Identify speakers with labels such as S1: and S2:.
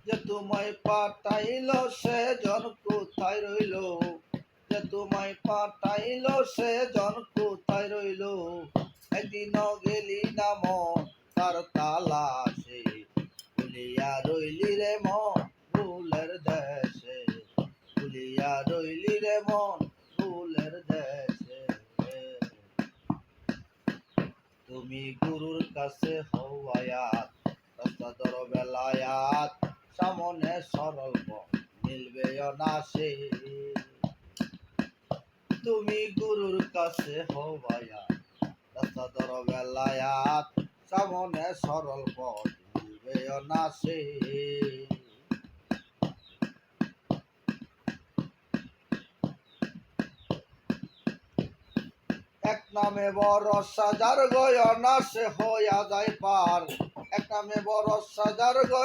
S1: যে তোমায় পাঠাইল সে জন কোথায় রইল, যে তোমায় পাঠাইল সে জন কোথায় রইল, একদিনও গেলি না মন তার তালাশে, ভুলিয়া রইলি রে মন ভুলের দেশে, ভুলিয়া রইলি রে মন ভুলের দেশে। তুমি গুরুর কাছে হও আয়াত, রাস্তা ধরো বেলায়াত, সামনে সরল পথ মিলবে অনাসে। তুমি গুরুর কাছে হও আয়াত, রাস্তা ধরো বেলায়াত, সামনে সরল পথ মিলবে অনাসে। এক নামে বড় সাজার গয়না সে হইয়া যায় পার, এক নামে বড় সাজার